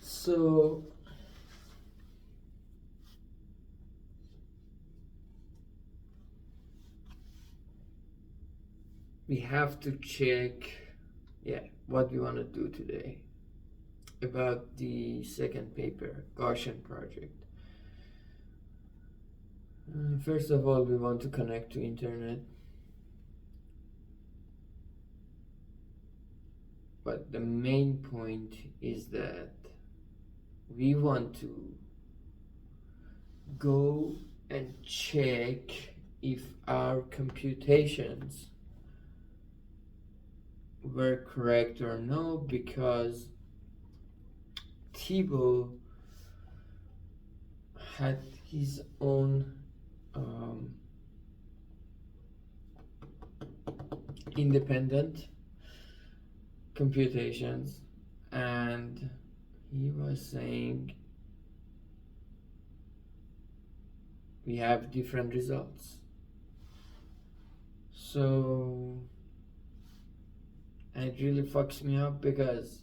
So we have to check, what we want to do today about the second paper, Gaussian project. First of all, we want to connect to internet, but the main point is that we want to go and check if our computations were correct or no, because Thibault had his own independent computations, and he was saying we have different results. So, and it really fucks me up because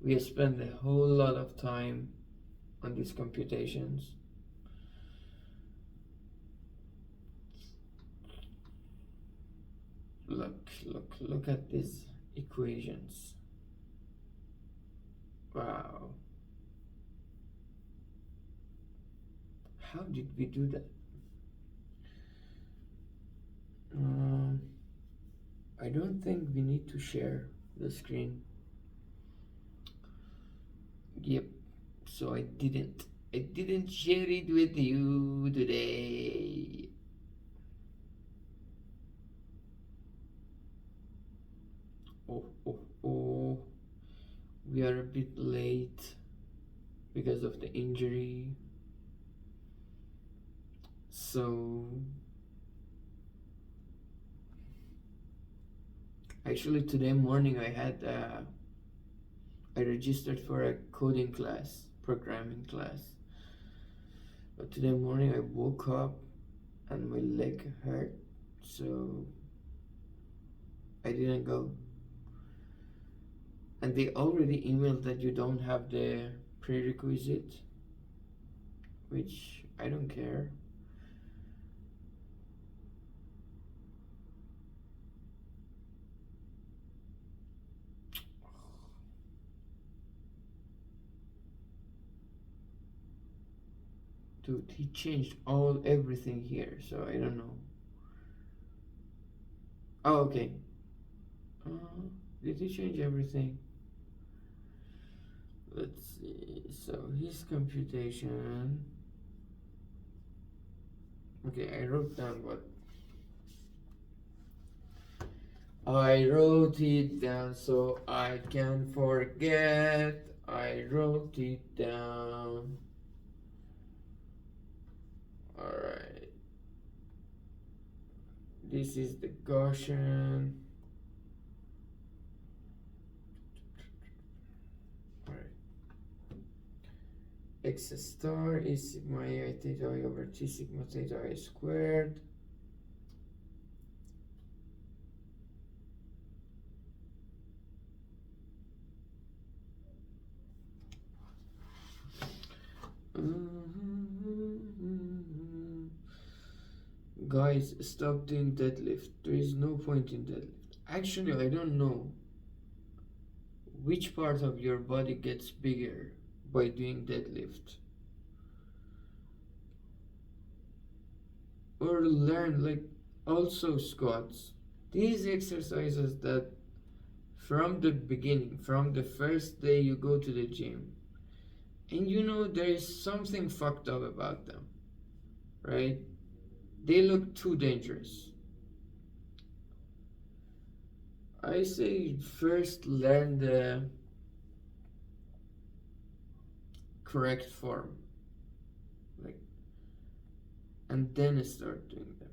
we spend a whole lot of time on these computations. Look at these equations. Wow. How did we do that? I don't think we need to share the screen. Yep, so I didn't share it with you today. Oh, we are a bit late because of the injury. So actually today morning I registered for a coding class, programming class. But today morning I woke up and my leg hurt, so I didn't go. And they already emailed that you don't have the prerequisite, which I don't care. Dude, he changed everything here, so I don't know. Oh, okay. Did he change everything? Let's see. So his computation. Okay, I wrote down what. I wrote it down so I can forget. I wrote it down. Alright. This is the Gaussian. Alright. X star is sigma I theta I over T sigma theta I squared. Guys, stop doing deadlift. There is no point in deadlift. Actually, I don't know which part of your body gets bigger by doing deadlift. Or learn, like, also squats. These exercises that from the beginning, from the first day you go to the gym, and you know there is something fucked up about them, right? They look too dangerous. I say first learn the correct form. like, and then start doing them.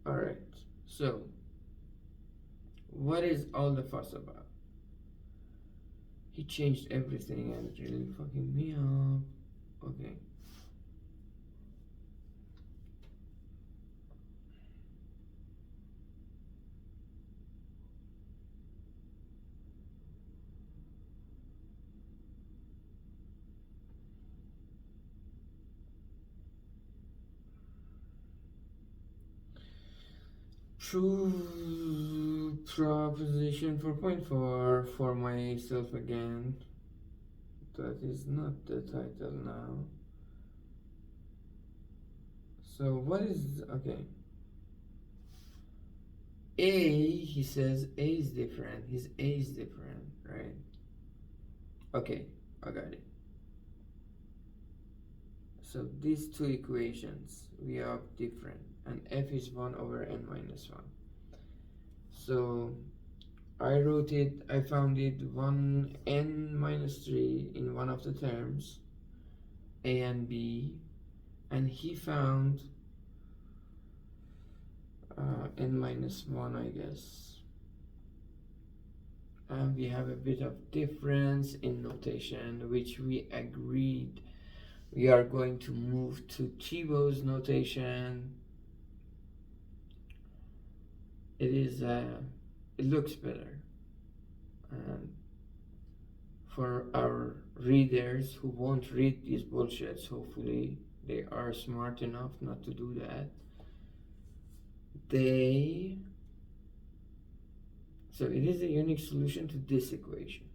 All right. So, what is all the fuss about? He changed everything and it's really fucking me up. Okay. Prove proposition 4.4 for myself again. That is not the title now. So what is okay? He says A is different. His A is different, right? Okay, I got it. So these two equations we have different, and f is 1 over n minus 1. So I found it 1 n minus 3 in one of the terms, a and b, and he found n minus 1, I guess. And we have a bit of difference in notation, which we agreed we are going to move to Thibaut's notation. It looks better, and for our readers who won't read these bullshits, hopefully they are smart enough not to do that. So it is a unique solution to this equation.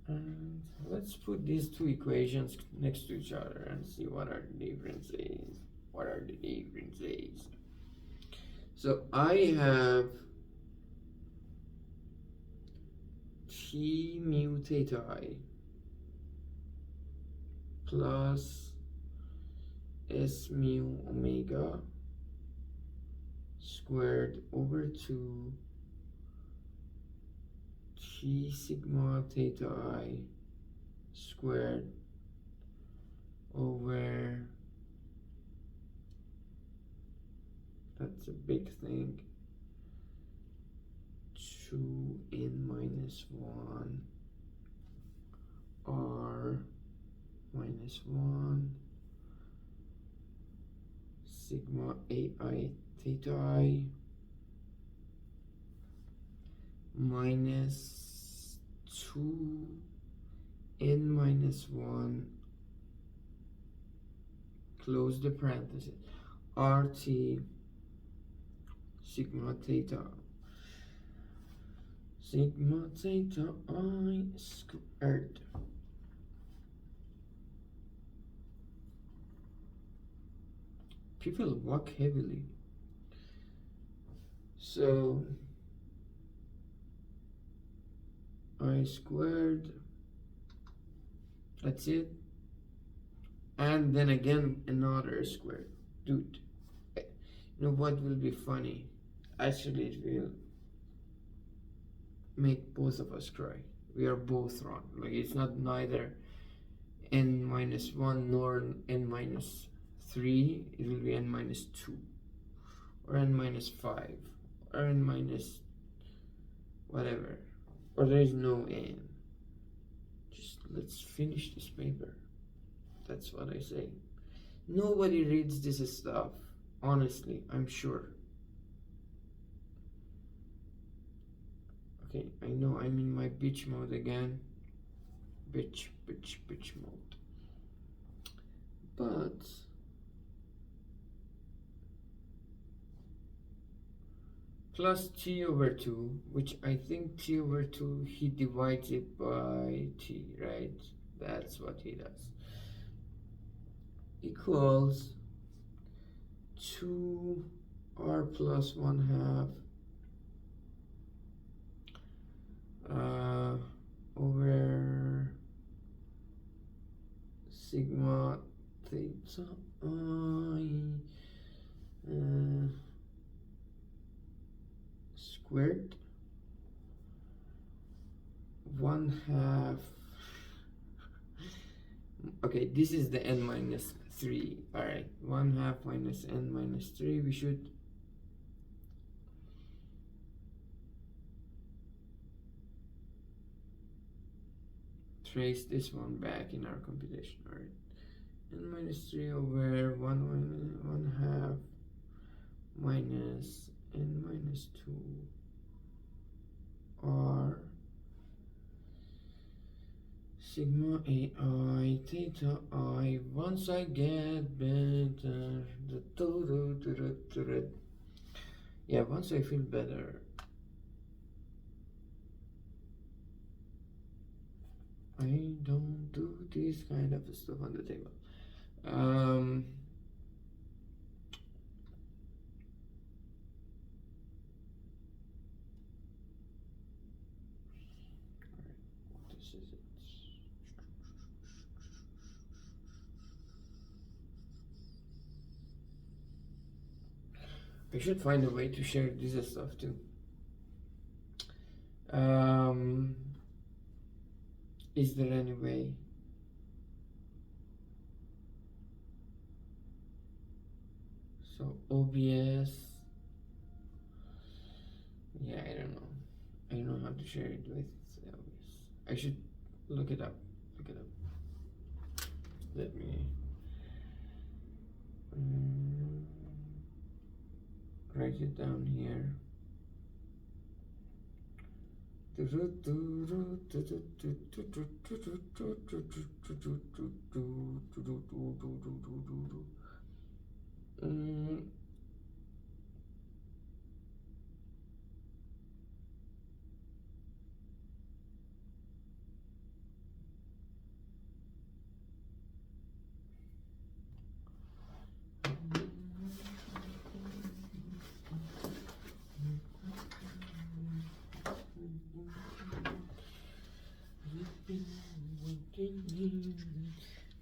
And let's put these two equations next to each other and see what are the differences. So I have T mu theta I plus S mu omega squared over 2 T sigma theta I squared over, that's a big thing, 2n minus 1 r minus 1 sigma ai theta I minus 2n minus 1 close the parenthesis rt sigma theta I squared. People walk heavily. So I squared, that's it, and then again another square. Dude, you know what will be funny? Actually, it will make both of us cry. We are both wrong. Like, it's not neither n minus 1 nor n minus 3. It will be n minus 2 or n minus 5 or n minus whatever, or there is no n. Just let's finish this paper. That's what I say. Nobody reads this stuff, honestly, I'm sure. Okay, I know I'm in my bitch mode again. Bitch mode. But plus t over 2, which I think t over 2, he divides it by t, right? That's what he does. Equals 2r plus 1/2 over sigma theta I squared 1/2 Okay, this is the n minus 3. Alright, 1 half minus n minus 3. We should trace this one back in our computation. Alright, n minus 3 over 1 half minus n minus 2 r sigma ai theta I. Once I get better, yeah, once I feel better, I don't do this kind of stuff on the table. Alright, this is it. I should find a way to share this stuff too. Is there any way? So OBS, yeah, I don't know. I don't know how to share it with OBS. I should look it up. Let me write it down here.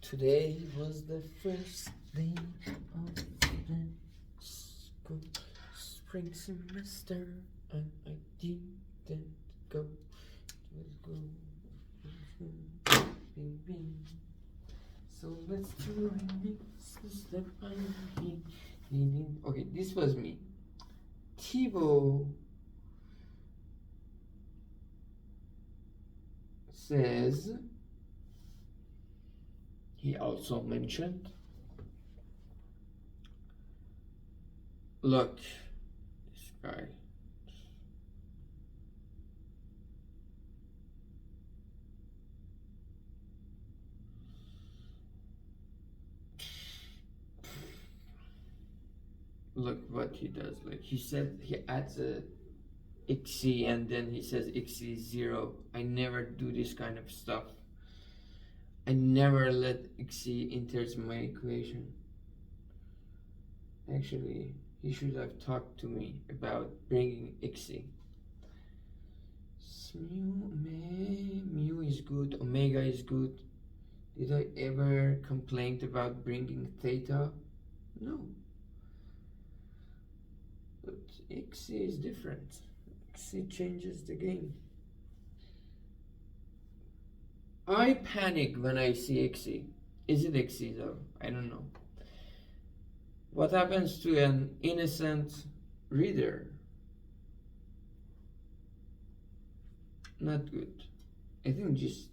Today was the first day of the school spring semester, and I didn't go to school. Bing, bing. So let's do this step by step. Okay, this was me. Thibaut says he also mentioned, look, this guy, look what he does. Like he said, he adds a xc and then he says xc is 0. I never do this kind of stuff. I never let xc enters my equation. Actually, he should have talked to me about bringing xc. Mu is good, omega is good. Did I ever complain about bringing theta? No. But xc is different. Xc changes the game. I panic when I see xc. Is it xc though? I don't know. What happens to an innocent reader? Not good. I think just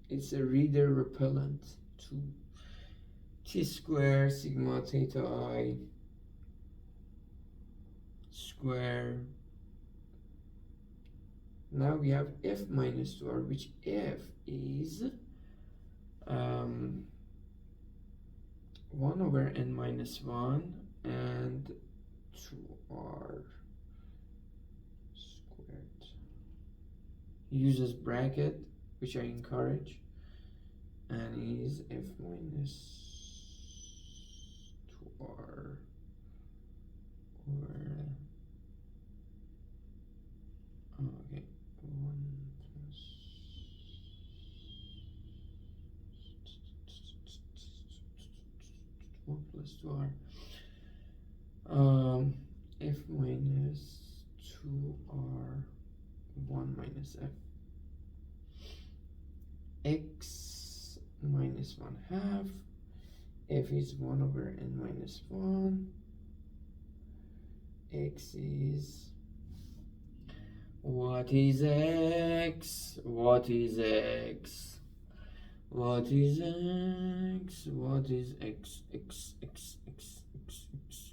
it's a reader repellent too. T square sigma theta I square. Now we have f minus 2r, which f is 1 over n minus 1 and 2r squared. He uses bracket, which I encourage, and is f minus 2r or okay, 1 plus 2r, f minus 2r 1 minus f. x minus 1/2. F is 1 over n minus 1. X is... What is x? What is x? What is x? What is x? X, x, x, x, x, x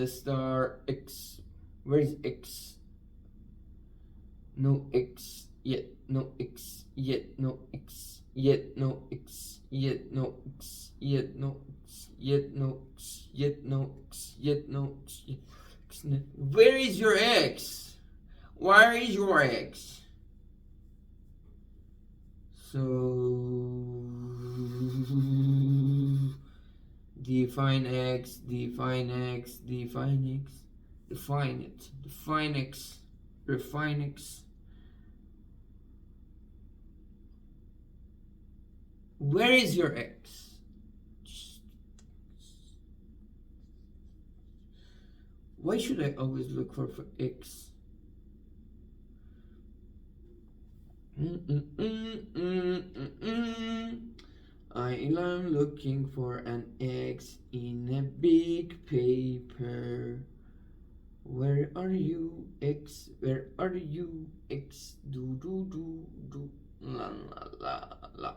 star x. Where is x? No x yet, no x yet, no x yet, no x yet, no x yet, no x yet, no x yet, no x yet, no x yet. Where is your x? Where is your x? So define x, define x, define x, define it, define x, refine x. Where is your x? Why should I always look for x? I am looking for an X in a big paper. Where are you, X? Where are you, X? Do do do do la la la la.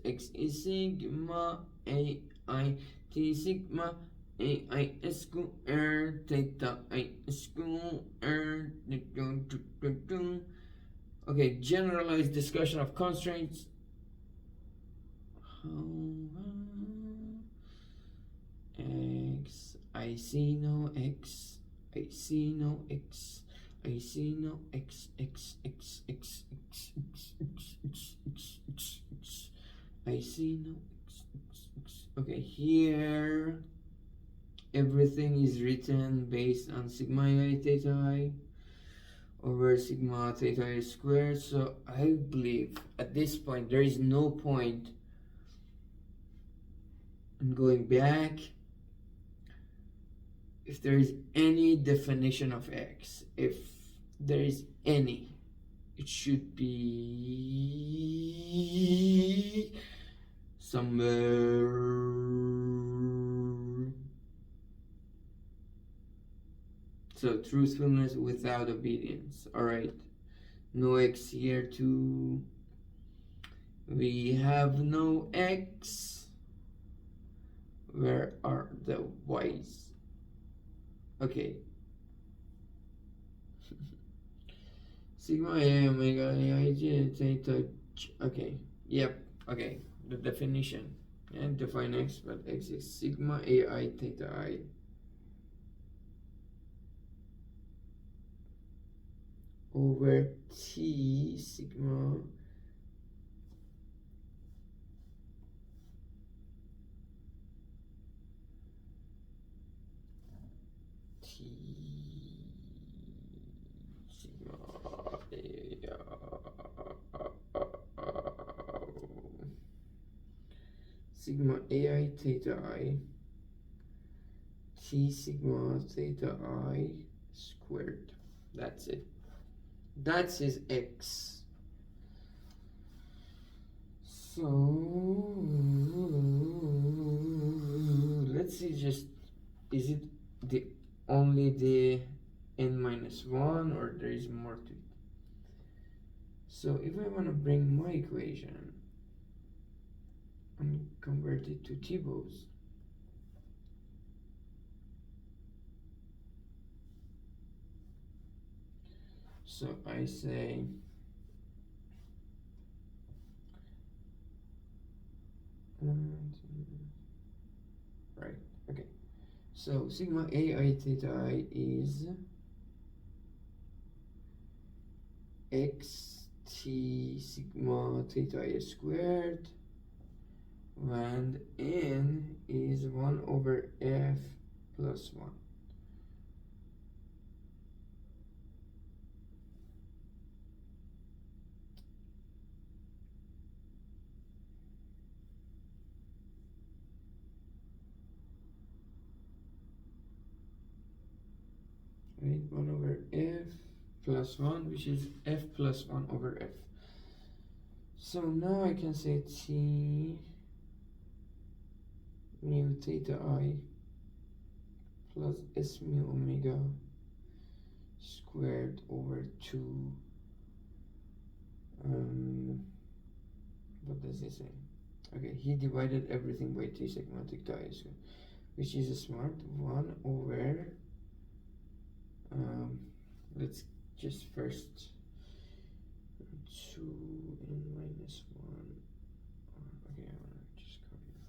X is sigma A I T sigma A I squared theta I squared. Okay, generalized discussion of constraints. X, I see no X, I see no X, I see no X, X, X, X, X, X, X, X, X, X, X, I see no X, X, X. Okay, here everything is written based on sigma I theta I over sigma theta I squared. So I believe at this point there is no point in going back. If there is any definition of x, if there is any, it should be somewhere. So truthfulness without obedience. All right, no x here too. We have no x. Where are the y's? Okay. Sigma A omega A I theta. Okay. Yep. Okay. The definition. And define x, but x is sigma A I theta I over T sigma T sigma sigma AI theta I T sigma theta I squared. That's it. That's his x. So let's see, just is it the only the n minus 1 or there is more to it? So if I want to bring my equation and convert it to Thibaut's, so I say right, okay. So sigma AI theta I is x t sigma theta I squared and n is 1 over f plus 1. Right, 1 over f plus 1, which is f plus 1 over f. So now I can say t mu theta I plus s mu omega squared over 2. What does he say? Okay, he divided everything by t sigma theta I squared, which is a smart 1 over let's just first 2 and minus 1. Okay, I want to just copy this.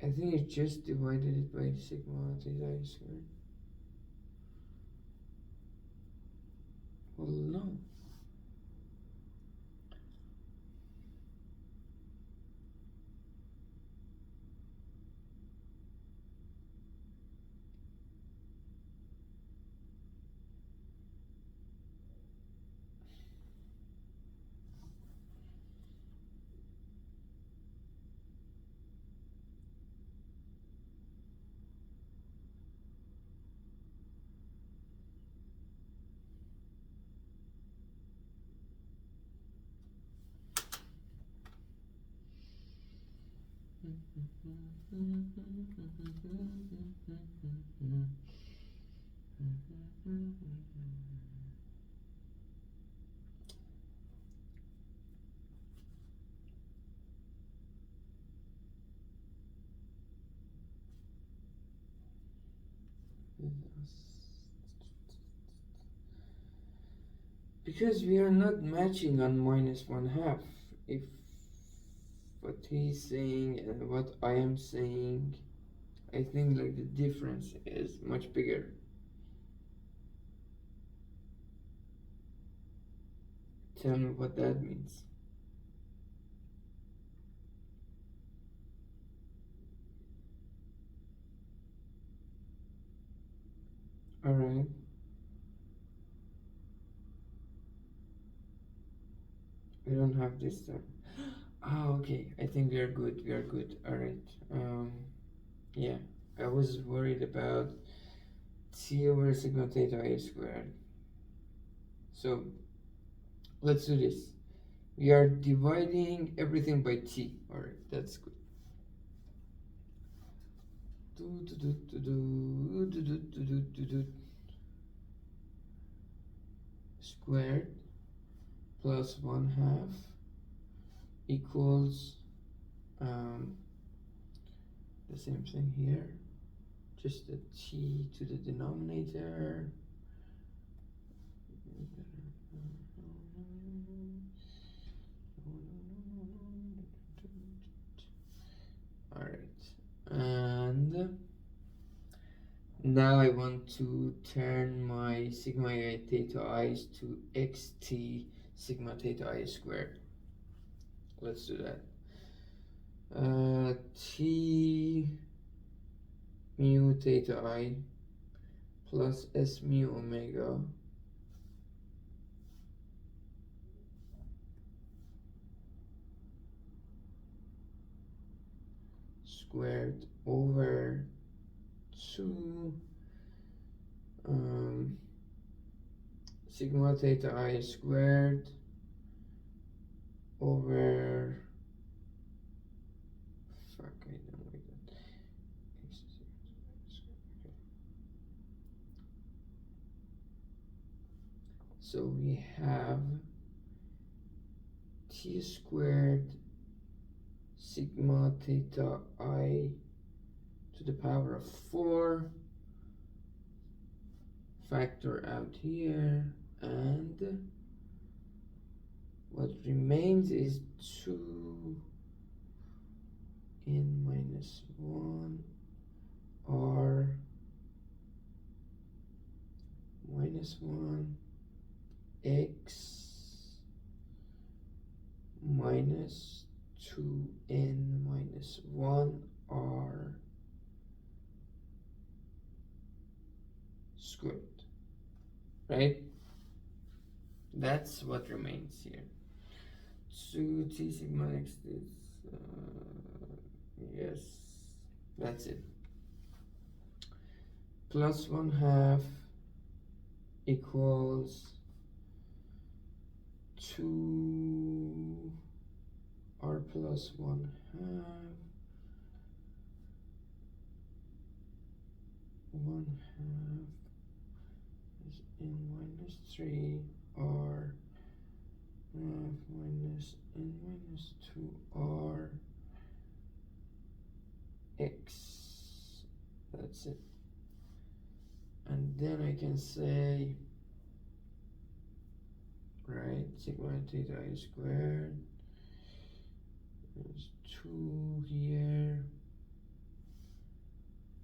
I think it just divided it by sigma theta I squared. Well, no. Because we are not matching on minus 1/2. If what he's saying and what I am saying, I think like the difference is much bigger. Tell me what that means. Alright. I don't have this time. Okay. I think we are good. We are good. Alright. Yeah. I was worried about t over sigma theta I squared. So let's do this. We are dividing everything by t. Alright, that's good. Squared plus 1/2 equals the same thing here, just the t to the denominator. Alright, and now I want to turn my sigma I theta i's to xt sigma theta I squared. Let's do that. T mu theta I plus s mu omega squared over 2 sigma theta I squared over I don't like that. So we have t squared sigma theta I to the power of 4, factor out here, and what remains is 2 n minus 1 r minus 1 x minus 2n minus 1 r squared, right? That's what remains here. So T sigma x is, yes, that's it. Plus 1/2 equals 2 r plus 1/2 1/2 is n minus 3 r minus n minus 2 r x. That's it. And then I can say, right, sigma theta I squared, there's 2 here,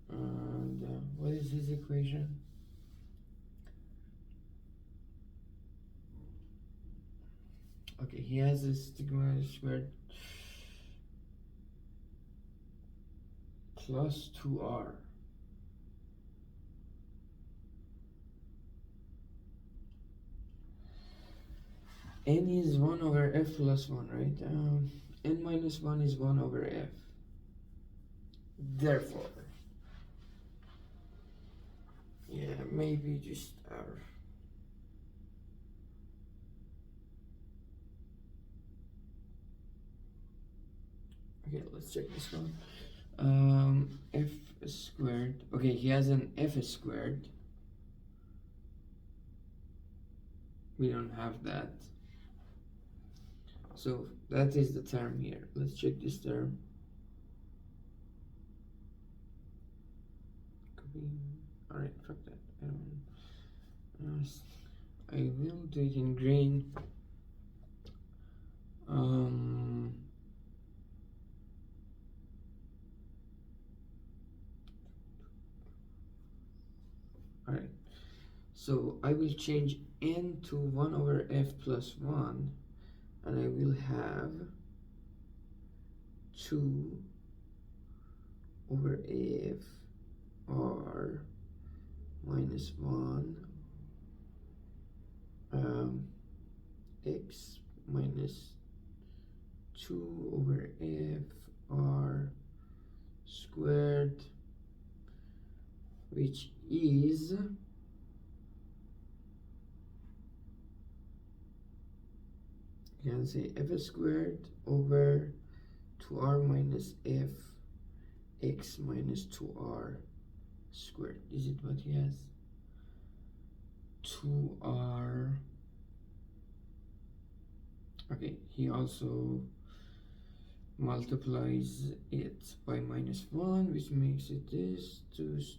and what is his equation? Okay, he has a sigma squared plus 2r. N is 1 over f plus 1, right? N minus 1 is 1 over f. Therefore, yeah, maybe just r. Okay, let's check this one. F squared. Okay, he has an f squared. We don't have that. So that is the term here. Let's check this term. Alright, fuck that. I will do it in green. Alright, so I will change n to 1 over f plus 1, and I will have 2 over f r minus 1 x minus 2 over f r squared, which is you can say f squared over 2r minus f x minus 2r squared. Is it what he has? 2r. Okay, he also multiplies it by minus 1, which makes it this,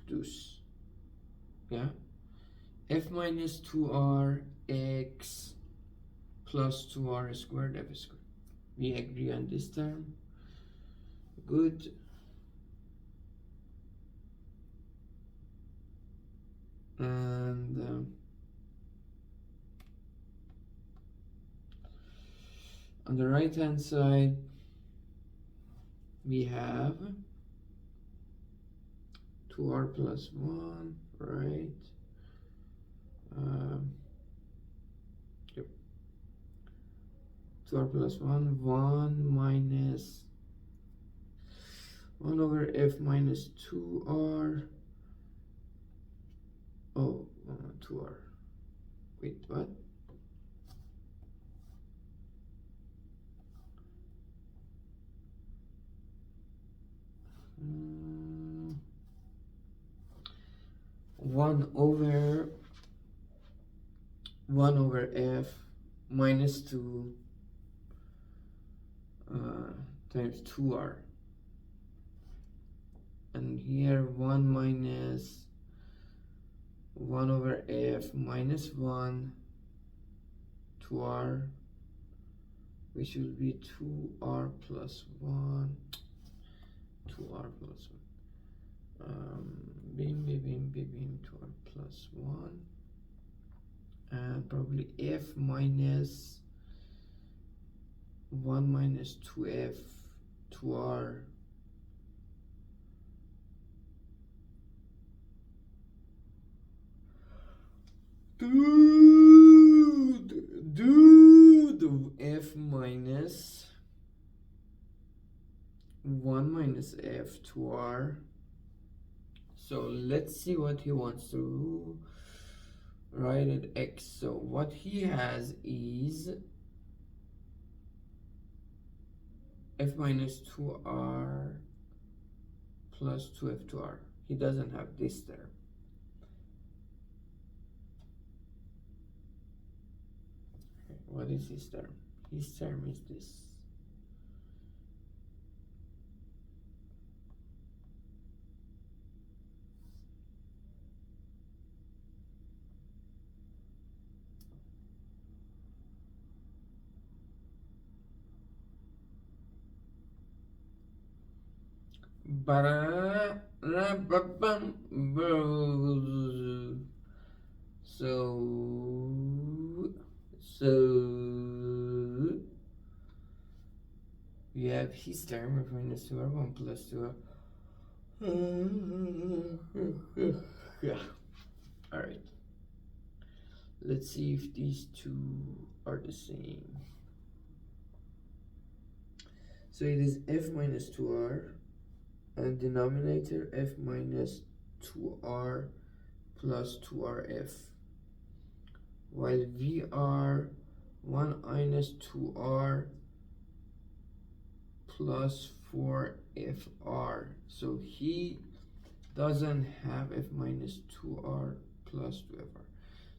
dus. Yeah? F minus 2r x plus 2r squared f squared. We agree on this term. Good. And on the right hand side we have 2r plus 1, right? Yep. 2r plus 1, 1 minus 1 over f minus 2r. Oh, 2r. Wait, what? One over f minus 2 times 2r. and here 1 minus 1 over f minus 1 2r, which will be 2r plus 1, 2r plus 1, beam, 2r plus 1, and probably f minus 1 minus 2f 2r dude, f minus 1 minus f 2r. So let's see what he wants to write at x. So what he has is f minus 2r plus 2f2r. He doesn't have this term. Okay, what is his term? His term is this. So we have his term of minus 2r 1 plus 2r. Yeah. Alright. Let's see if these two are the same. So it is f minus 2r and denominator f minus 2r plus 2rf, while vr 1 minus 2r plus 4fr. So he doesn't have f minus 2r plus 2fr.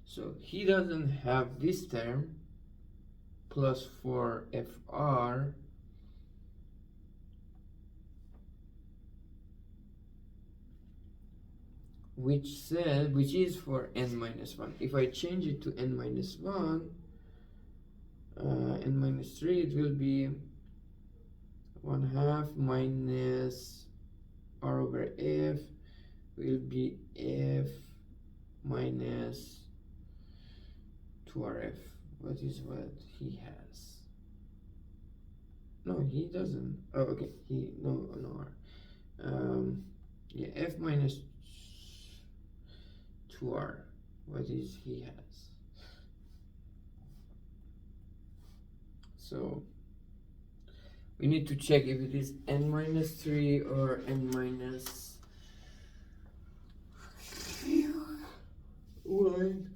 So he doesn't have this term plus 4fr, which is for n minus 1. If I change it to n minus 1, n minus 3, it will be 1/2 minus r over f will be f minus 2rf. What is what he has? No, he doesn't. Oh, okay. No r. Yeah, f minus 2r. What is he has? So we need to check if it is n minus 3 or n minus 1.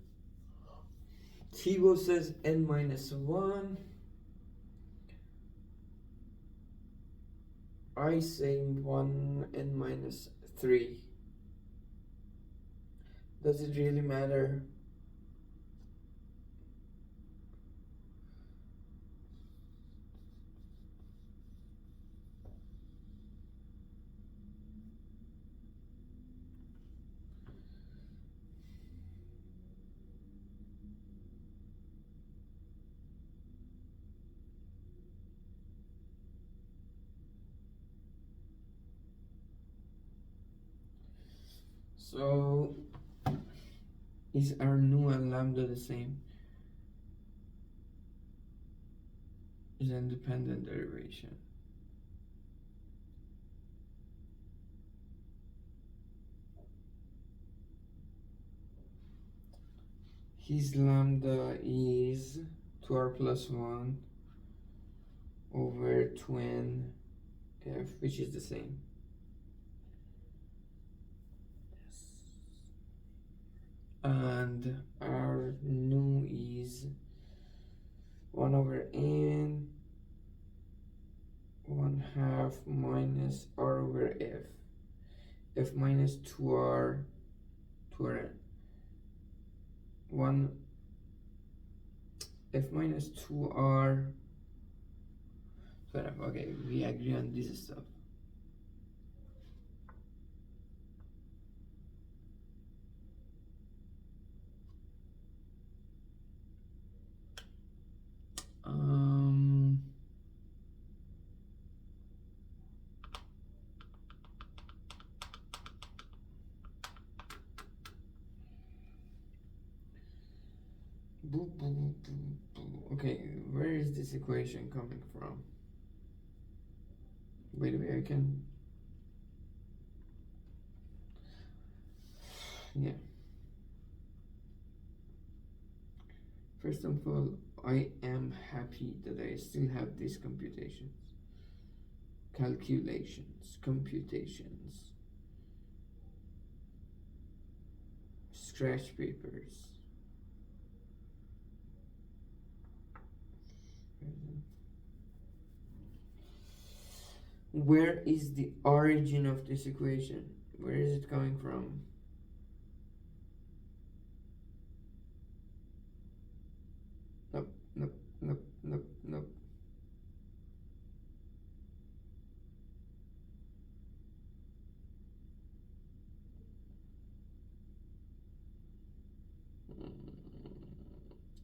Thibaut says n minus 1. I say 1 n minus 3. Does it really matter? So is our nu and lambda the same? Is independent derivation. His lambda is 2r plus 1 over 2n f, which is the same. Yes. And our nu is 1 over n 1/2 minus r over f minus 2r 1 f minus 2r. Okay, we agree on this stuff. Boop, boop, boop, boop. Okay, where is this equation coming from? By the way, I can. Yeah. First of all, I am happy that I still have these computations, calculations, computations, scratch papers. Where is the origin of this equation? Where is it coming from? Nope, nope, nope, nope, nope.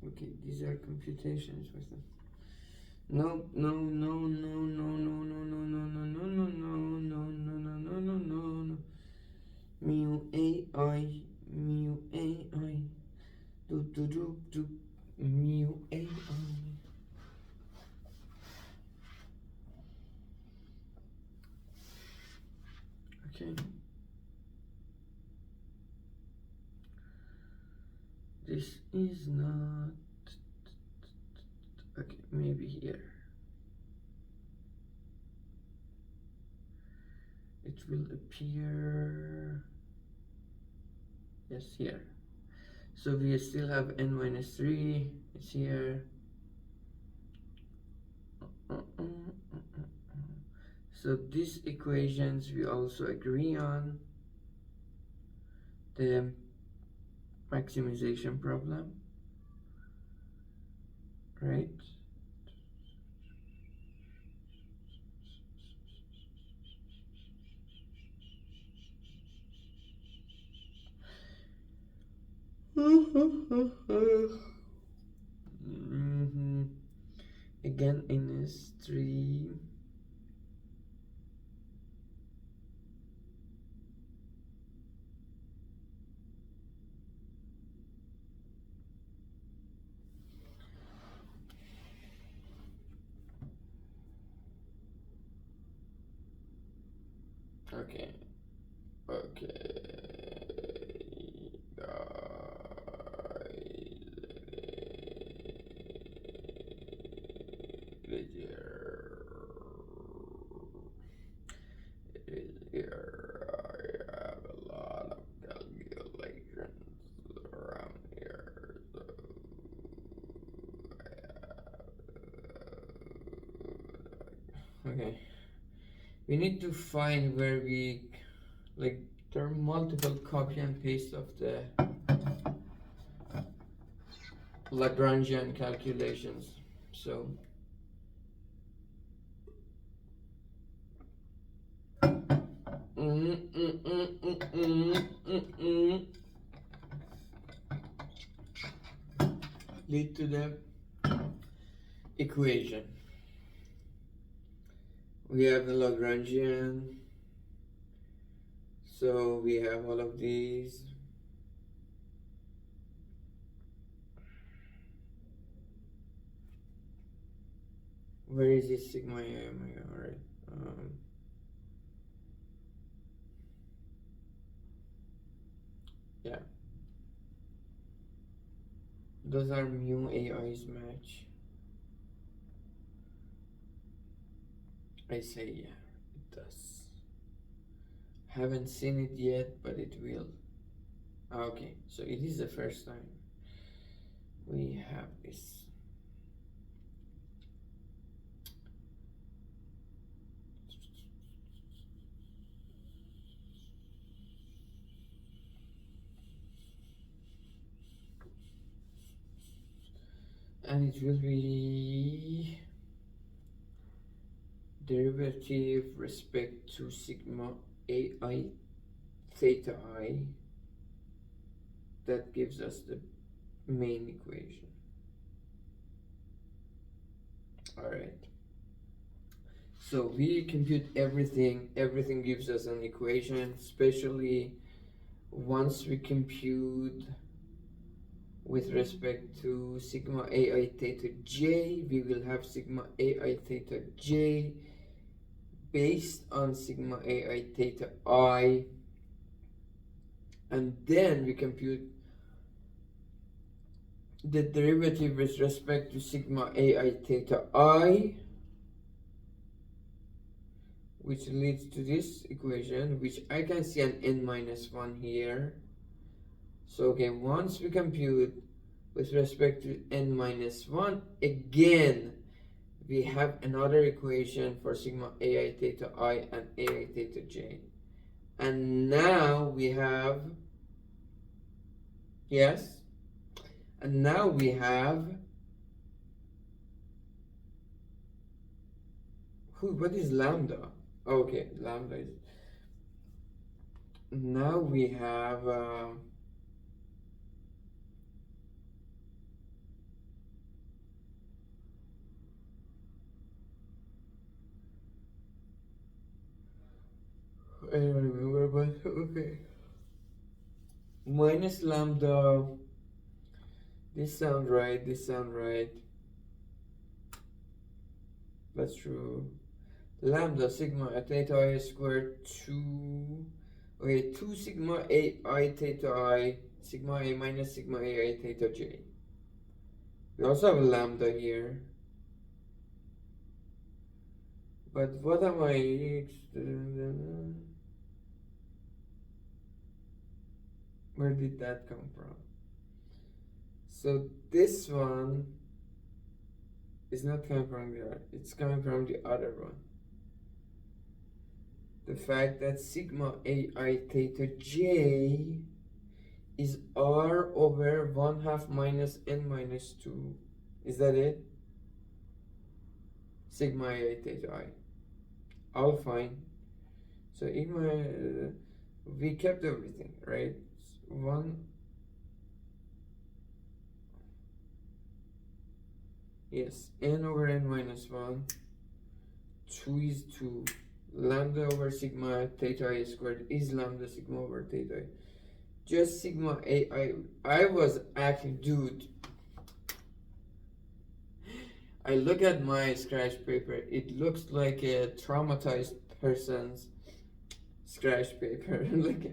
Okay, these are computations with them. No, no, no, no, no, no, no, no, no, no, no, no, no, no, no, no, no, no, no, no. Mu AI, mu AI, do do do do, mu AI. Okay. This is not. Okay, maybe here. It will appear. Yes, here. So we still have n minus 3. It's here. So these equations we also agree on. The maximization problem, right? Again, NS3. Okay. Here I have a lot of calculations around here, so okay. We need to find where we like there are multiple copy and paste of the Lagrangian calculations. So lead to the equation. We have the Lagrangian, so we have all of these. Where is this sigma a? Oh my god, alright. Yeah. Those are mu AI's match. I say yeah, it does. Haven't seen it yet, but it will. Okay, so it is the first time we have this. And it will be derivative respect to sigma AI theta I. That gives us the main equation. Alright. So we compute everything. Everything gives us an equation, especially once we compute with respect to sigma ai theta j, we will have sigma ai theta j based on sigma ai theta I, and then we compute the derivative with respect to sigma ai theta I, which leads to this equation, which I can see an n minus 1 here. So okay, once we compute with respect to n minus 1, again we have another equation for sigma ai theta I and ai theta j. And now we have, yes, and now we have, what is lambda? Okay, lambda is, now we have, I don't remember, but okay. Minus lambda, this sound right, this sound right. That's true. Lambda sigma theta I squared 2, okay, 2 sigma a I theta I, sigma a minus sigma a I theta j. We also have a lambda here. But what am I, where did that come from? So this one is not coming from the other, it's coming from the other one. The fact that sigma ai theta j is r over 1/2 minus n minus 2. Is that it? Sigma ai theta I. All fine. So in my, we kept everything, right? 1, yes, n over n minus 1, 2 is 2. Lambda over sigma theta I squared is lambda sigma over theta I. Just sigma ai. I was actually, dude, I look at my scratch paper, it looks like a traumatized person's scratch paper. Like,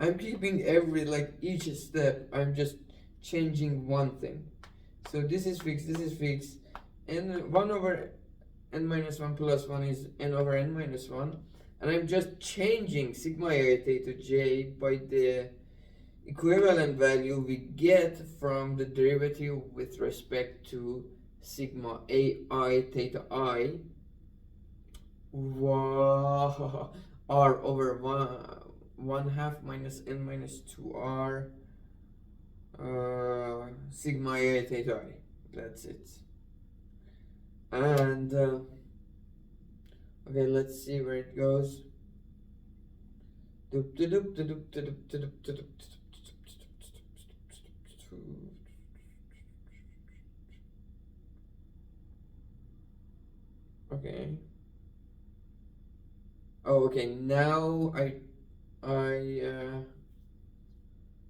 I'm keeping every, like, each step, I'm just changing one thing. So this is fixed, this is fixed, and 1 over n minus 1 plus 1 is n over n minus 1, and I'm just changing sigma ai theta j by the equivalent value we get from the derivative with respect to sigma ai theta I, wow, r over 1/2 minus n minus 2r sigma ai theta I. That's it. And okay, let's see where it goes. Okay. Oh, okay. Now I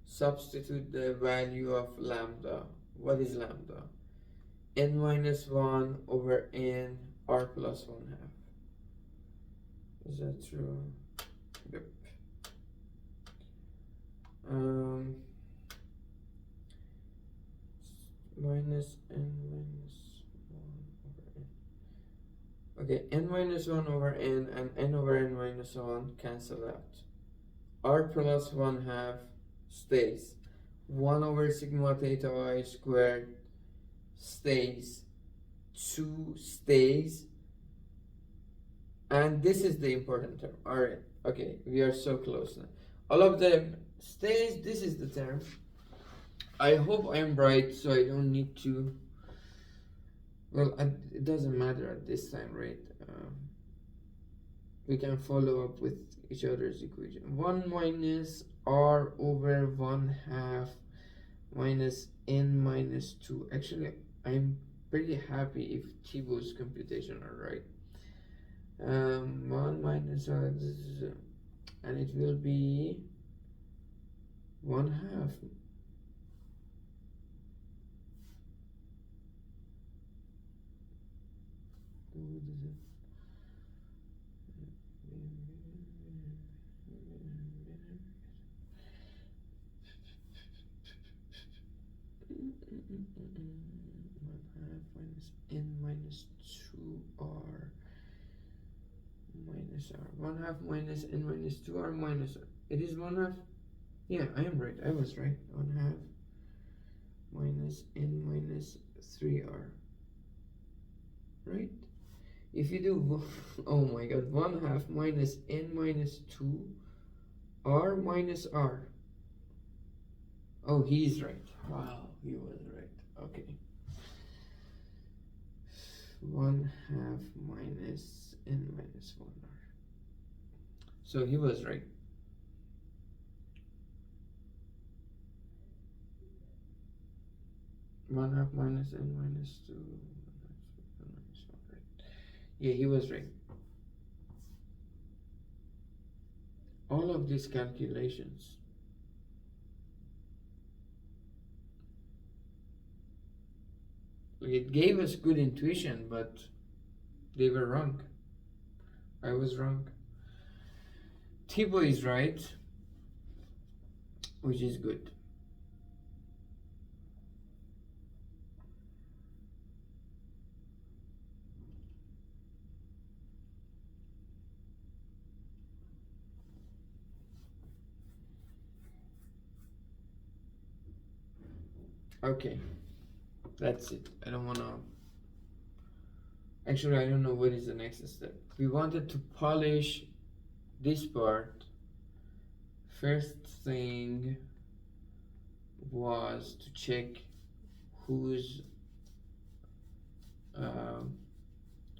substitute the value of lambda. What is lambda? N minus 1 over n r plus 1/2. Is that true? Yep. Minus n minus 1 over n. Okay, n minus 1 over n and n over n minus 1 cancel out. R plus 1/2 stays. 1 over sigma theta I squared stays. 2 stays. And this is the important term. Alright, okay, we are so close now. All of them stays. This is the term. I hope I'm right, so I don't need to. Well, it doesn't matter at this time, right? We can follow up with each other's equation. 1 minus r over 1/2 minus n minus 2. Actually, I'm pretty happy if Thibault's computation are right. 1 minus r, and it will be 1/2 1/2 minus n minus 2r minus r. 1/2 minus n minus 2r minus r. It is 1/2. Yeah, I am right. I was right. 1/2 minus n minus 3r. Right? If you do, oh my god, 1/2 minus n minus 2 r minus r. Oh, he's right. Wow, he was right. Okay. 1/2 minus n minus 1r. So he was right. One half minus n minus 2 minus 1, right? Yeah, he was right. All of these calculations, it gave us good intuition, but they were wrong. I was wrong. Thibaut is right, which is good. Okay, that's it. I don't want to. Actually, I don't know what is the next step. We wanted to polish this part. First thing was to check whose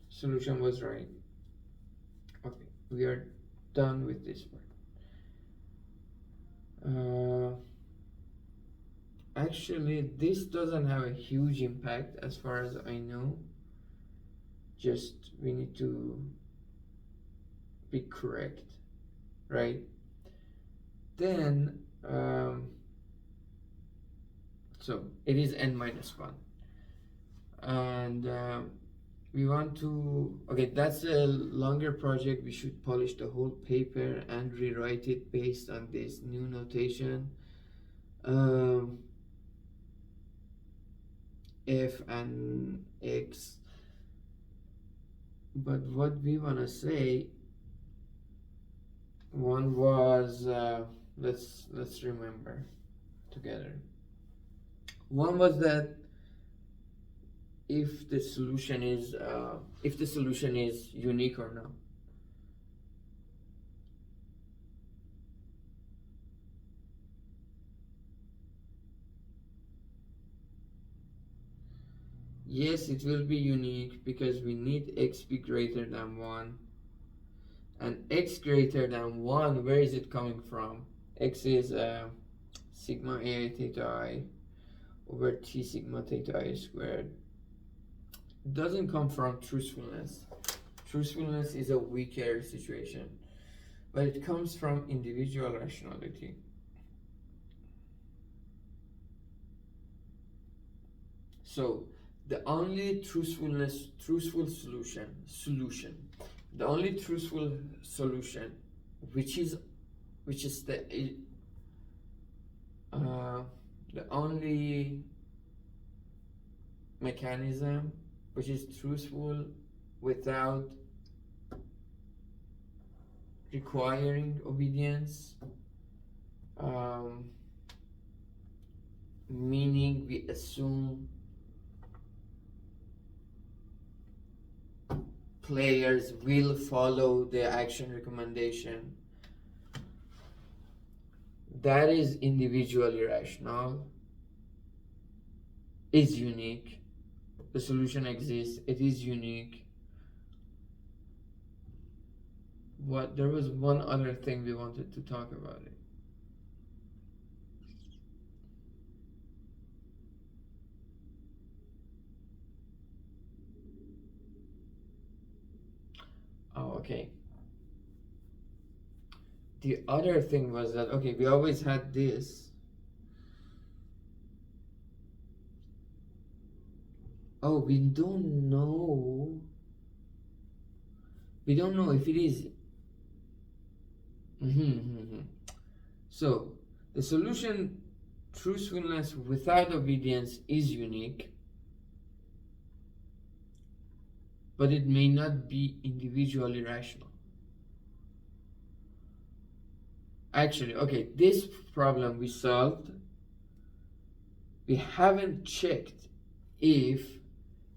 solution was right. Okay, we are done with this part. Actually, this doesn't have a huge impact as far as I know. Just we need to be correct, right? Then so it is n minus 1, and we want to, okay, that's a longer project. We should polish the whole paper and rewrite it based on this new notation. F and X, but what we want to say, one was let's remember together. One was that if the solution is unique or not. Yes, it will be unique because we need x be greater than 1. And x greater than 1, where is it coming from? X is sigma ai theta I over t sigma theta I squared. It doesn't come from truthfulness. Truthfulness is a weaker situation, but it comes from individual rationality. So the only truthful solution, the only truthful solution, which is the only mechanism which is truthful without requiring obedience, meaning we assume players will follow the action recommendation. That is individually rational, is unique. The solution exists, it is unique. There was one other thing we wanted to talk about it. Oh, okay. The other thing was that, okay, we always had this. Oh, we don't know. We don't know if it is. So the solution truthfulness without obedience is unique, but it may not be individually rational. Actually, okay, this problem we solved, we haven't checked if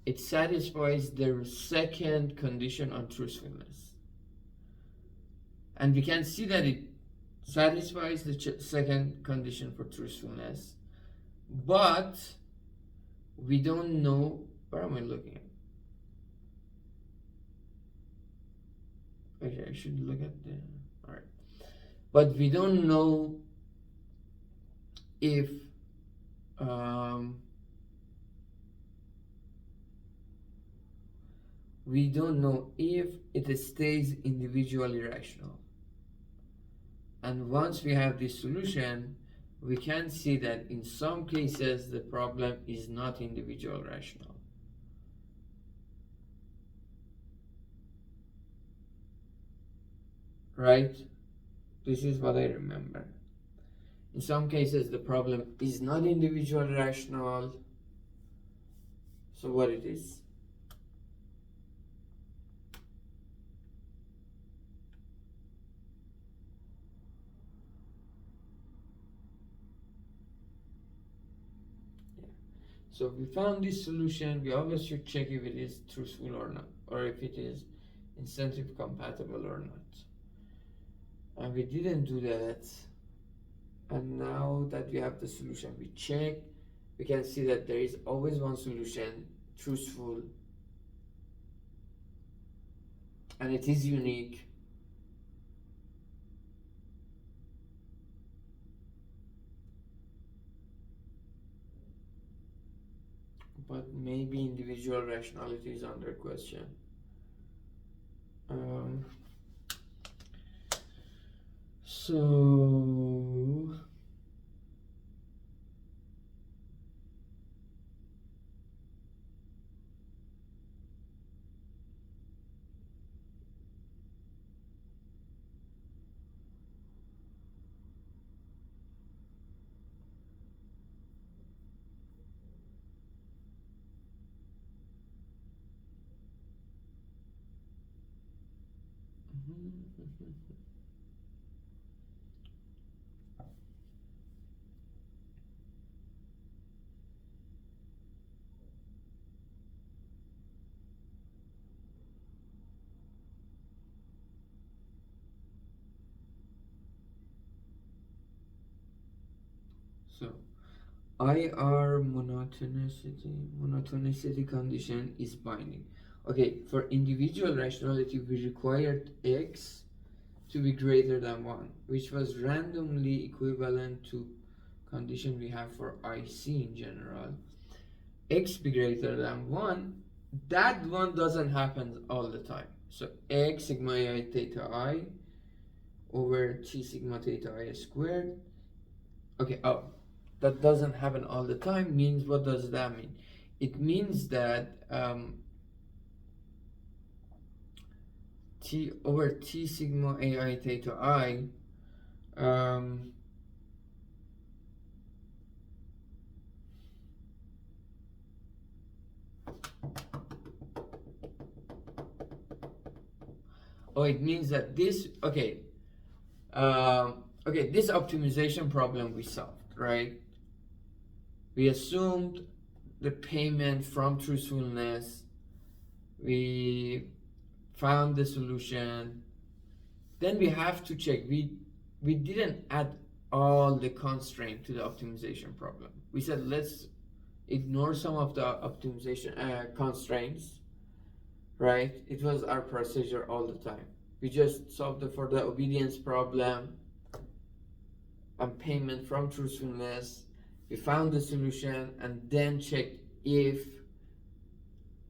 it satisfies the second condition on truthfulness. And we can see that it satisfies the second condition for truthfulness, but we don't know. Where am I looking at? Okay, I should look at the. Alright. But we don't know if it stays individually rational. And once we have this solution, we can see that in some cases the problem is not individual rational. Right? This is what I remember. In some cases the problem is not individual rational. So what it is? So we found this solution. We always should check if it is truthful or not, or if it is incentive compatible or not. And we didn't do that. And now that we have the solution, we check. We can see that there is always one solution, truthful, and it is unique. But maybe individual rationality is under question. So IR monotonicity condition is binding. Okay, for individual rationality, we required X to be greater than 1, which was randomly equivalent to condition we have for IC in general. X be greater than 1, that one doesn't happen all the time. So X sigma I theta I over T sigma theta I squared. Okay, that doesn't happen all the time means, what does that mean? It means that T over T sigma AI theta I it means that this, okay, this optimization problem we solved, right? We assumed the payment from truthfulness, we found the solution, then we have to check. We didn't add all the constraint to the optimization problem. We said let's ignore some of the optimization constraints, right? It was our procedure all the time. We just solved for the obedience problem and payment from truthfulness. We found the solution and then checked if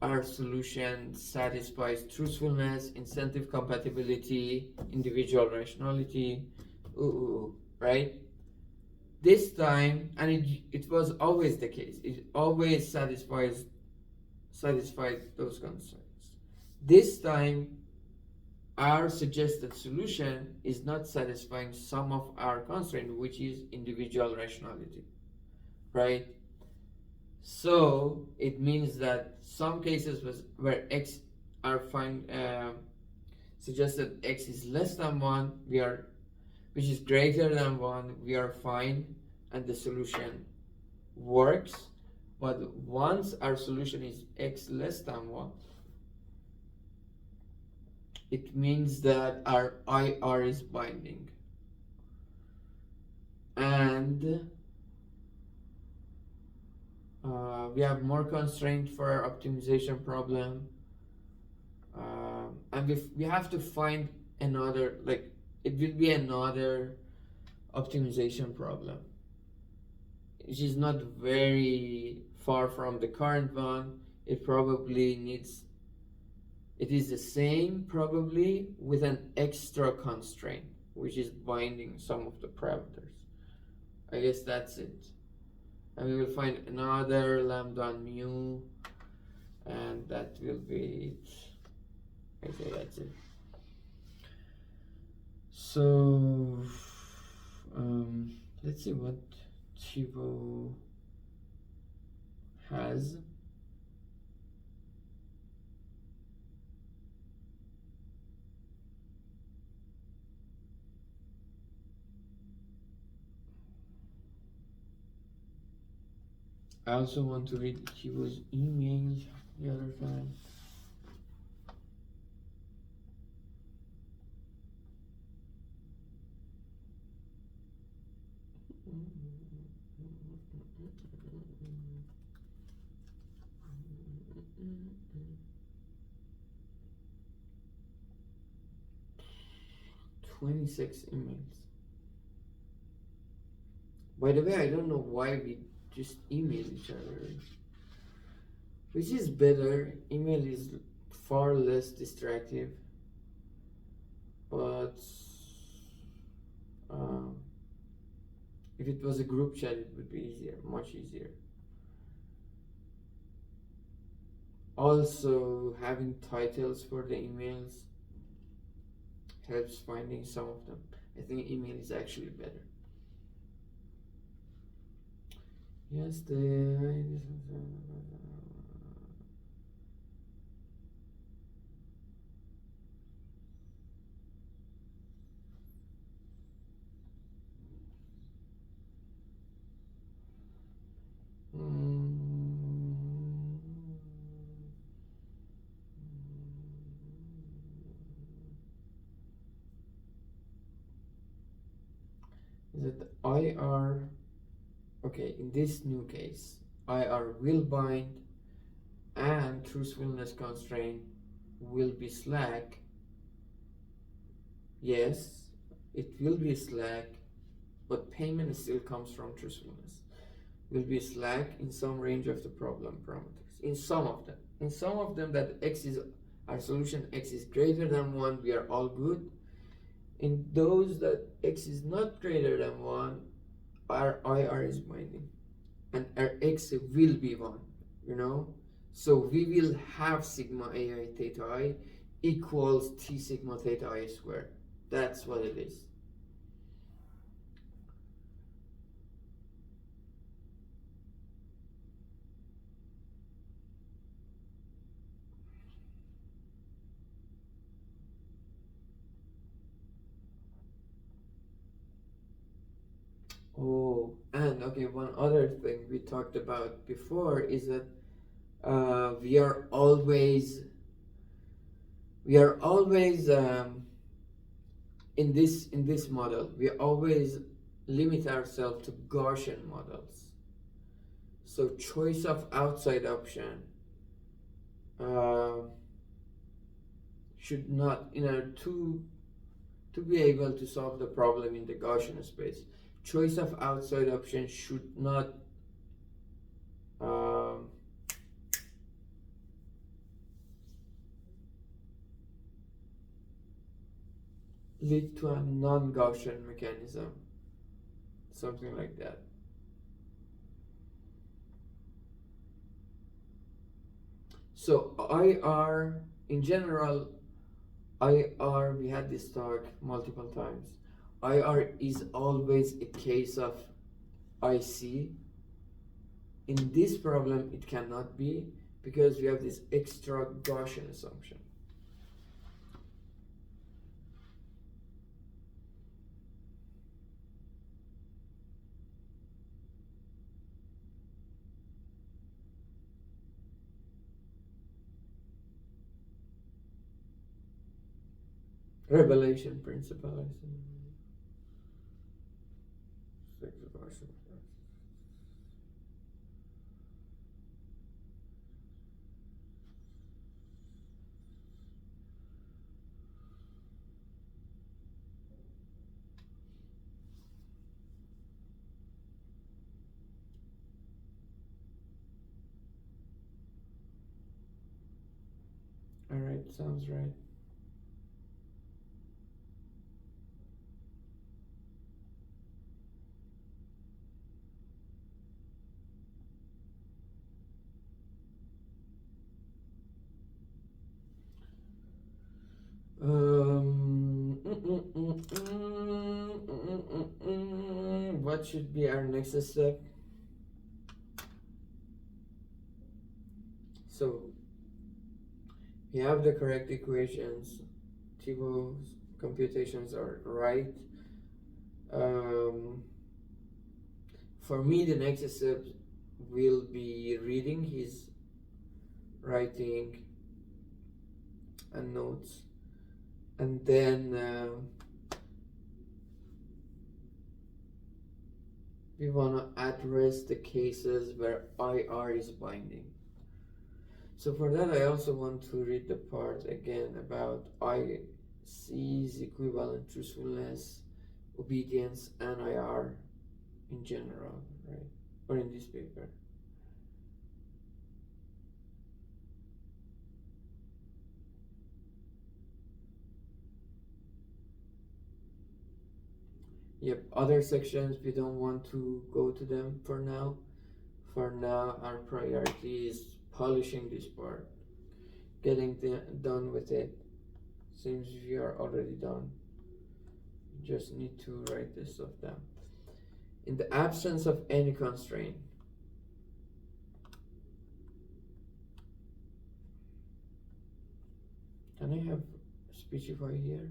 our solution satisfies truthfulness, incentive compatibility, individual rationality, right? This time, and it was always the case, it always satisfied those constraints. This time, our suggested solution is not satisfying some of our constraint, which is individual rationality. right? So it means that some cases where x are fine, suggest that x is less than 1, which is greater than 1, we are fine, and the solution works. But once our solution is x less than 1, it means that our IR is binding. And we have more constraint for our optimization problem. And we have to find another, like, it will be another optimization problem, which is not very far from the current one. It probably needs, it is the same probably with an extra constraint, which is binding some of the parameters. I guess that's it. And we will find another lambda and mu, and that will be it. I say that's it. So let's see what Chivo has. I also want to read Chivo's email the other time. "26 emails. By the way, I don't know why we just email each other. Which is better? Email is far less distractive, but if it was a group chat, it would be easier, much easier. Also, having titles for the emails helps finding some of them. I think email is actually better. Yes, is it IR? Okay, in this new case, IR will bind and truthfulness constraint will be slack. Yes, it will be slack, but payment still comes from truthfulness. Will be slack in some range of the problem parameters. In some of them that x is our solution, x is greater than 1, we are all good. In those that x is not greater than 1, our IR is binding, and our x will be 1, you know? So we will have sigma ai theta I equals t sigma theta I squared. That's what it is. Oh, and okay, one other thing we talked about before is that we are always in this model we always limit ourselves to Gaussian models. So choice of outside option should not, in order to be able to solve the problem in the Gaussian space, choice of outside option should not lead to a non-Gaussian mechanism, something like that. So IR, in general, IR, we had this talk multiple times. IR is always a case of IC, In this problem, it cannot be because we have this extra Gaussian assumption. Revelation principle, I think. Alright, sounds right. What should be our next step? So, we have the correct equations. Thibault's computations are right. For me, the next step will be reading his writing and notes, and then we want to address the cases where IR is binding. So for that, I also want to read the part again about IC's equivalent truthfulness, obedience, and IR in general, right? Or in this paper. Yep, other sections we don't want to go to them for now. For now, our priority is polishing this part, getting done with it. Seems we are already done. Just need to write this stuff down. In the absence of any constraint, can I have speechify here?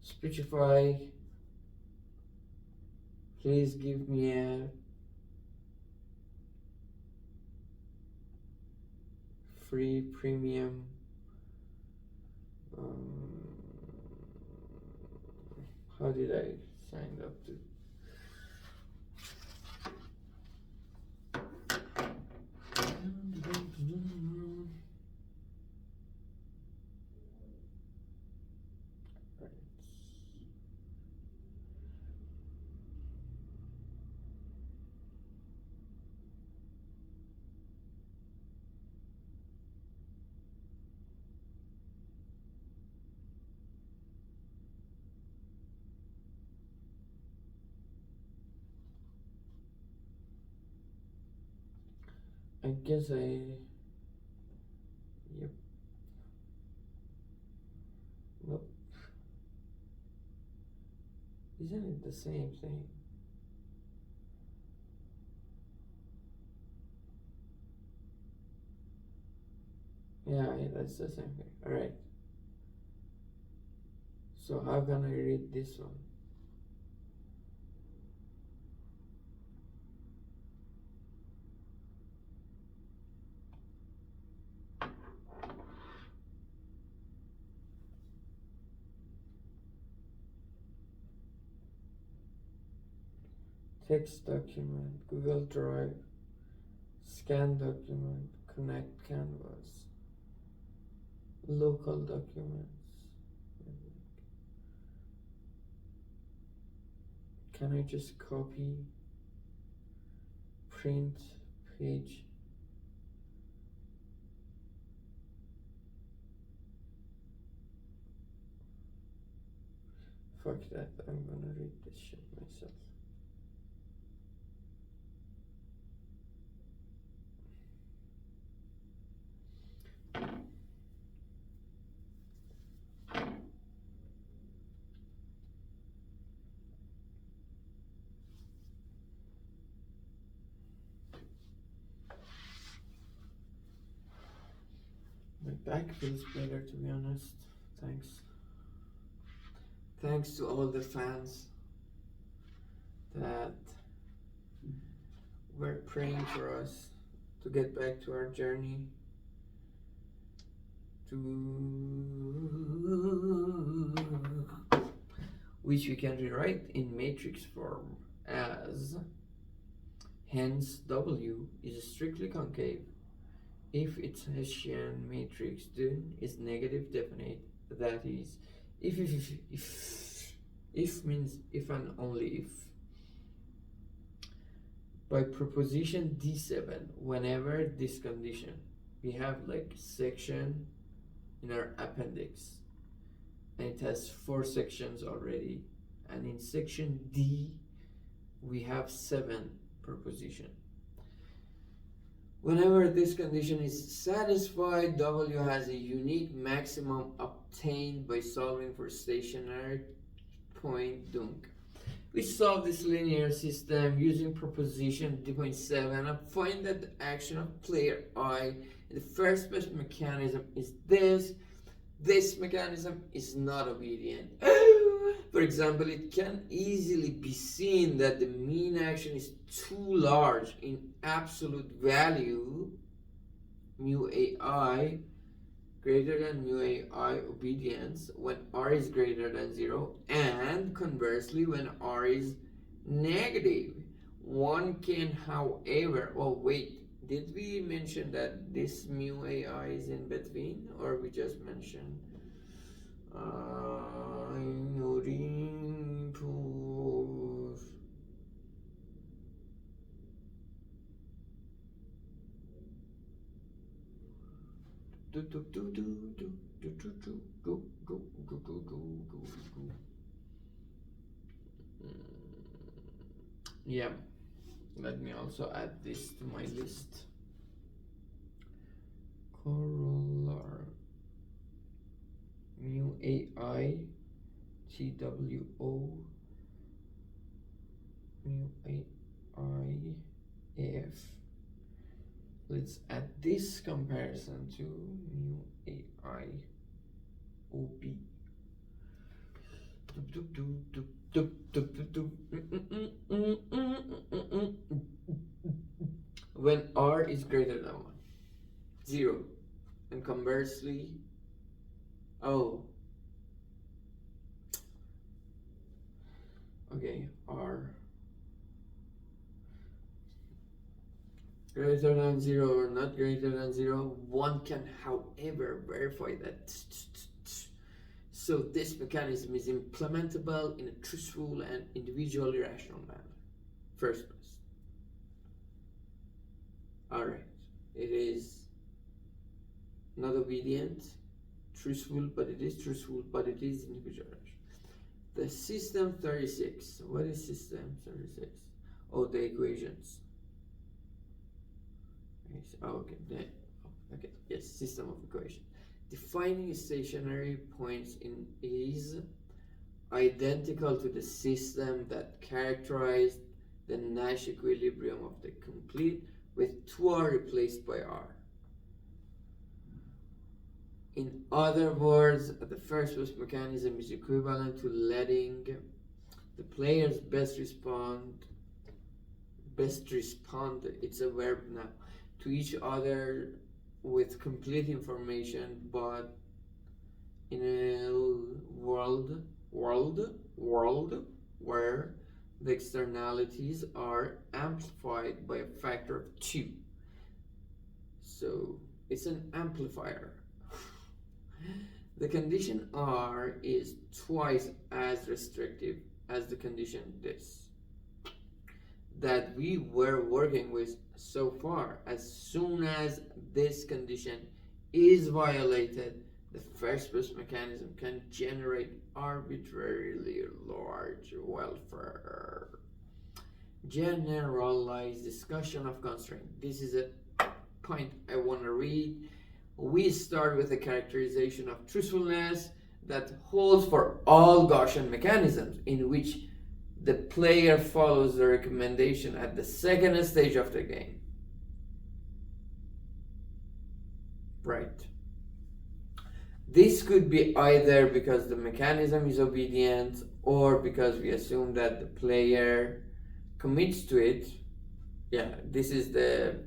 Speechify, please give me a free premium how did I sign up to? I guess yep. Nope. Isn't it the same thing? Yeah, that's the same thing. Alright. So how can I read this one? Text document, Google Drive, scan document, connect canvas, local documents. Can I just copy, print, page? Fuck that, I'm gonna read this shit myself. back feels better, to be honest. Thanks. Thanks to all the fans that were praying for us to get back to our journey to which we can rewrite in matrix form as hence W is strictly concave if its Hessian matrix then is negative definite, that is if means if and only if. By proposition D7, whenever this condition, we have like section in our appendix and it has 4 sections already, and in section D we have 7 proposition. Whenever this condition is satisfied, W has a unique maximum obtained by solving for stationary point Dunk. We solve this linear system using proposition D.7 and find that the action of player I in the first best mechanism is this. This mechanism is not obedient. For example, it can easily be seen that the mean action is too large in absolute value, mu AI greater than mu AI obedience when R is greater than 0, and conversely when R is negative. One can, however, did we mention that this mu AI is in between, or we just mentioned yeah, let me also add this to my list. Corollary mu AI TWO mu AI AF. Let's add this comparison to mu AI OB. When R is greater than 0, and conversely, R greater than 0 or not greater than 0, one can, however, verify that. So this mechanism is implementable in a truthful and individually rational manner. First place. Alright, it is not obedient, truthful, but it is truthful, but it is individual rational. The system 36. What is system 36? Oh, the equations. Okay, yes, system of equation. Defining stationary points is identical to the system that characterized the Nash equilibrium of the complete, with 2R replaced by R. In other words, the first best mechanism is equivalent to letting the players best respond, it's a verb now, to each other with complete information, but in a world where the externalities are amplified by a factor of 2. So it's an amplifier. The condition R is twice as restrictive as the condition this that we were working with so far. As soon as this condition is violated, the first best mechanism can generate arbitrarily large welfare. Generalized discussion of constraint. This is a point I want to read. We start with a characterization of truthfulness that holds for all Gaussian mechanisms in which the player follows the recommendation at the second stage of the game. Right. This could be either because the mechanism is obedient or because we assume that the player commits to it. Yeah, this is the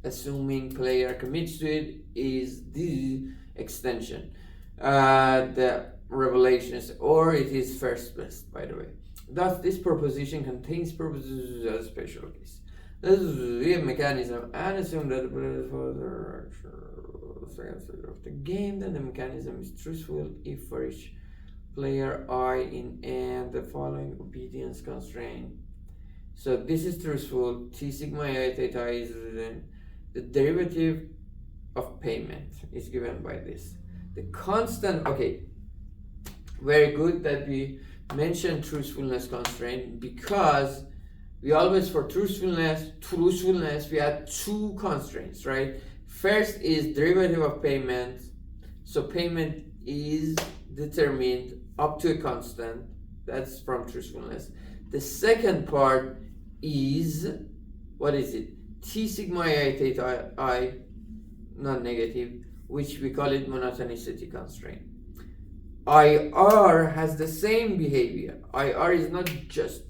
assuming player commits to it is the extension. The revelations, or it is first best, by the way. Thus, this proposition contains propositions as a special case. This is the mechanism and assume that the player is for the second stage of the game, then the mechanism is truthful if for each player I in N the following obedience constraint. So this is truthful. T sigma I theta is the derivative of payment is given by this. The constant, okay, very good that we mentioned truthfulness constraint, because we always, for truthfulness, we had two constraints, right? First is derivative of payment. So payment is determined up to a constant. That's from truthfulness. The second part is, what is it? T sigma I theta I, non-negative, which we call it monotonicity constraint. IR has the same behavior. IR is not just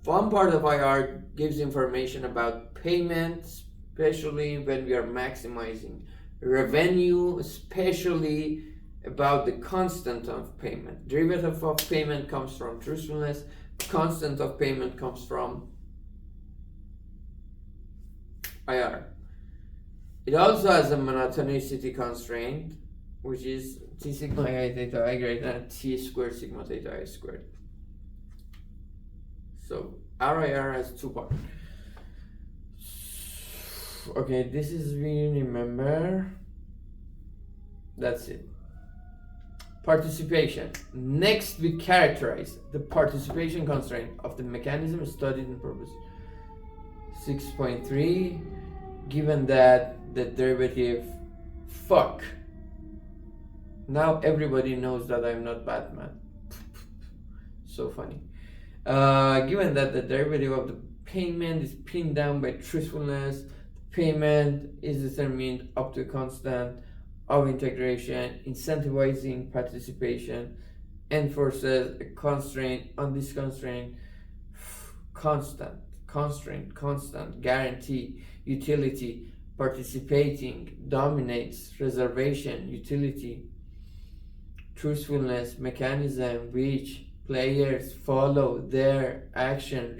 one part of IR gives information about payment, especially when we are maximizing revenue, especially about the constant of payment. Derivative of payment comes from truthfulness. Constant of payment comes from IR. It also has a monotonicity constraint, which is T sigma I theta I greater than T squared sigma theta I squared. So RIR has two parts. Okay, this is we remember. That's it. Participation. Next, we characterize the participation constraint of the mechanism studied in purpose 6.3, given that the derivative fuck. Now everybody knows that I'm not Batman. So funny. Given that the derivative of the payment is pinned down by truthfulness, payment is determined up to a constant of integration, incentivizing participation, enforces a constraint on this constraint, constant, guarantee, utility, participating, dominates, reservation, utility, truthfulness, mechanism, which players follow their action,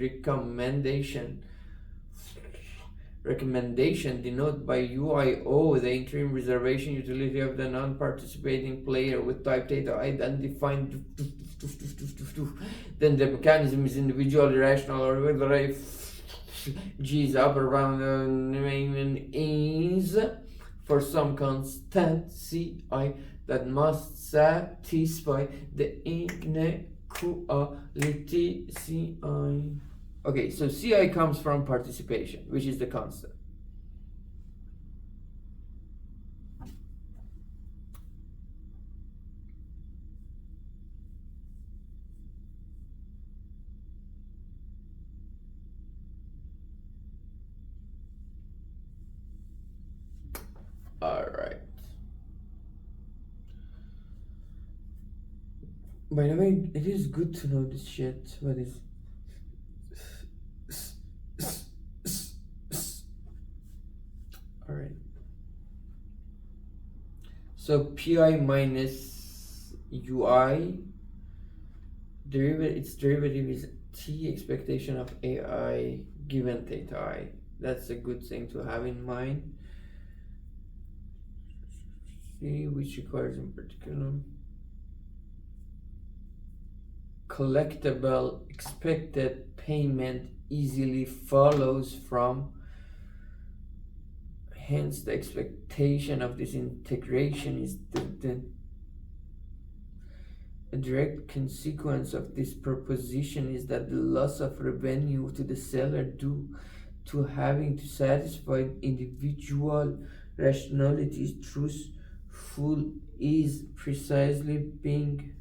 recommendation denoted by UIO, the interim reservation utility of the non-participating player with type theta identified. Then the mechanism is individually rational, or whether if G is up around the is for some constant Ci that must satisfy the inequality Ci. Okay, so Ci comes from participation, which is the constant. All right. By the way, it is good to know this shit. What is? All right. So pi minus ui its derivative is t expectation of ai given theta I. That's a good thing to have in mind. See, which requires in particular collectible expected payment easily follows from, hence the expectation of this integration is a direct consequence of this proposition is that the loss of revenue to the seller due to having to satisfy individual rationalities truthful is precisely being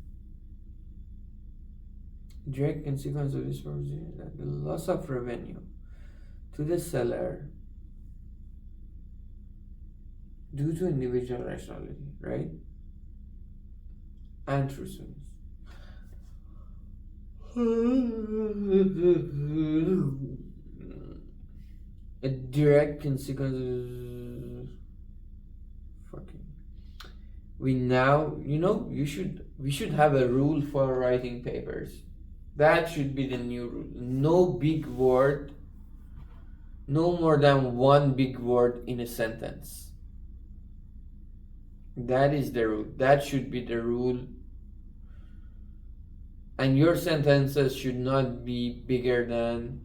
direct consequence of this proposition that the loss of revenue to the seller due to individual rationality, right? And truthfulness. A direct consequence. Fucking. We now, we should have a rule for writing papers. That should be the new rule. No big word, no more than one big word in a sentence. That is the rule. That should be the rule. And your sentences should not be bigger than,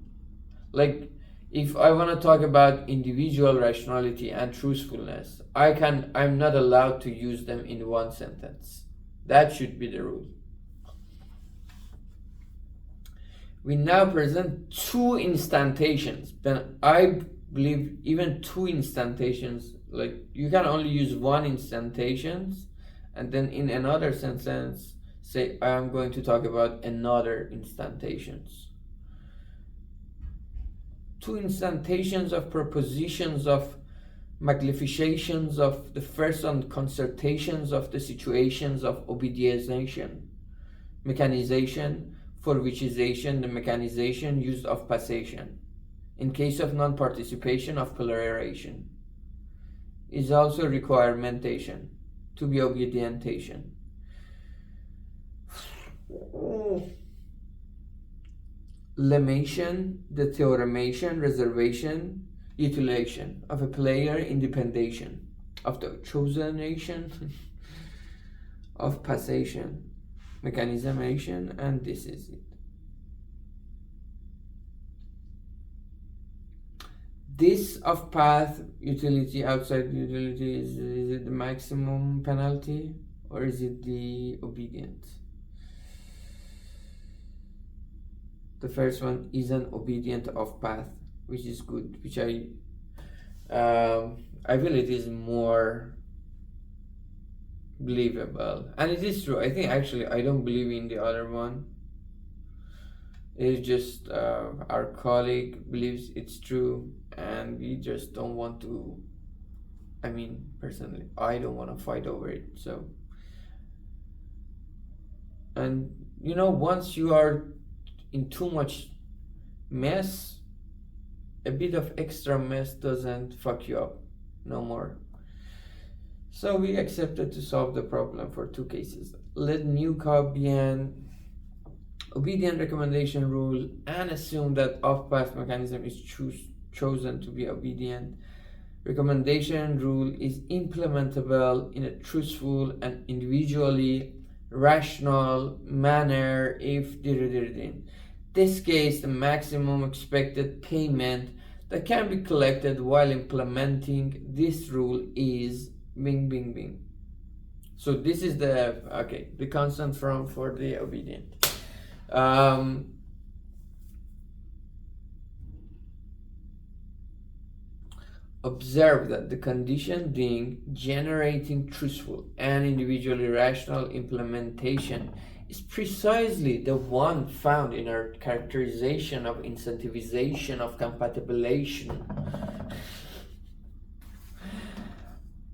like, if I want to talk about individual rationality and truthfulness, I'm not allowed to use them in one sentence. That should be the rule. We now present two instantations. Then I believe even two instantations, like you can only use one instantations, and then in another sentence say I am going to talk about another instantations. Two instantations of propositions of magnifications of the first and concertations of the situations of obediation, mechanisation, for choiceition, the mechanisation used of passation. In case of non-participation of pluralization, is also requirementation, to be obedientation. Lemation, the theoremation, reservation, utilation of a player independation of the chosen nation of passation, mechanisation, and this is it. This of path utility, outside utility, is it the maximum penalty or is it the obedient? The first one is an obedient of path, which is good, which I feel it is more believable, and it is true. I think actually I don't believe in the other one. It's just our colleague believes it's true, and we just don't want to. I mean, personally, I don't want to fight over it. So, and once you are in too much mess, a bit of extra mess doesn't fuck you up no more. So we accepted to solve the problem for two cases. Let new cop be an obedient recommendation rule and assume that off-path mechanism is chosen to be obedient. Recommendation rule is implementable in a truthful and individually rational manner if in this case the maximum expected payment that can be collected while implementing this rule is bing bing bing. So this is the constant from for the obedient. Observe that the condition being generating truthful and individually rational implementation is precisely the one found in our characterization of incentivization of compatibilization.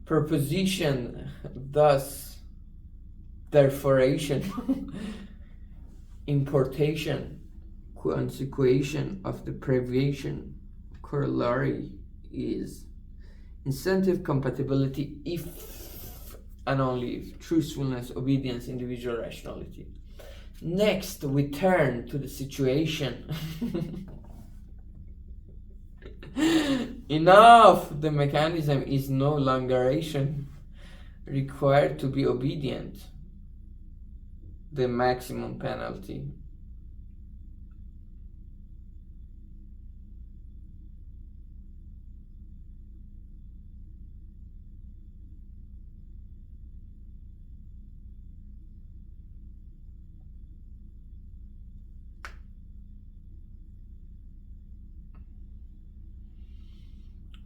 Proposition, thus, thereforeation, importation, consequation of the deprivation, corollary is incentive compatibility if and only if truthfulness, obedience, individual rationality. Next, we turn to the situation. Enough! The mechanism is no longer required to be obedient. The maximum penalty.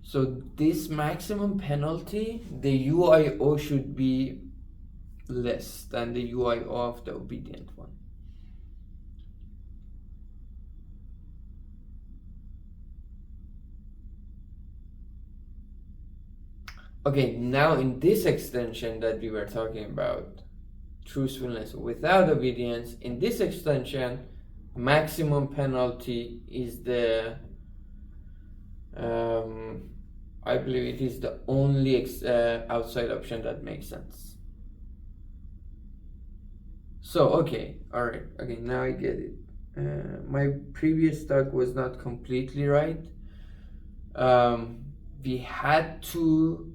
So this maximum penalty, the UIO should be less than the UIO of the obedient one. Okay, now in this extension that we were talking about, truthfulness without obedience, in this extension, maximum penalty is the, I believe it is the only outside option that makes sense. So, okay, alright, okay, now I get it. My previous talk was not completely right. We had to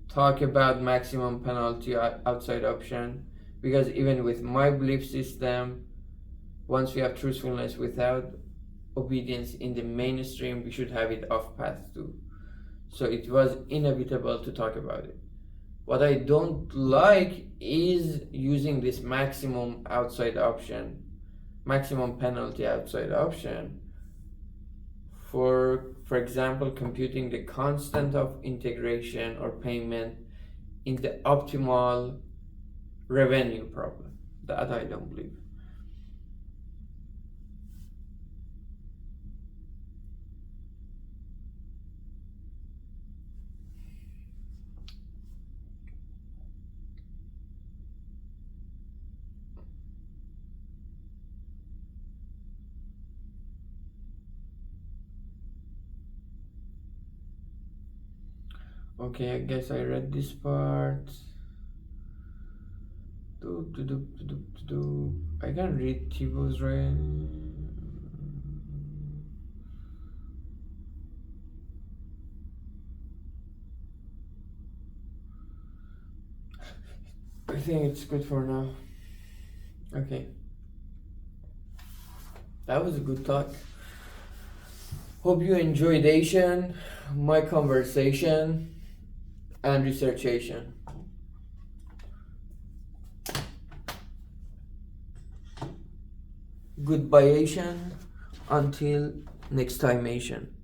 talk about maximum penalty outside option because even with my belief system, once we have truthfulness without obedience in the mainstream, we should have it off path too. So it was inevitable to talk about it. What I don't like is using this maximum outside option, maximum penalty outside option for example, computing the constant of integration or payment in the optimal revenue problem. That I don't believe. Okay, I guess I read this part. I can't read Thibaut's right. I think it's good for now. Okay. That was a good talk. Hope you enjoyed Asian, my conversation, and researchation. Goodbye Asian, until next time Asian.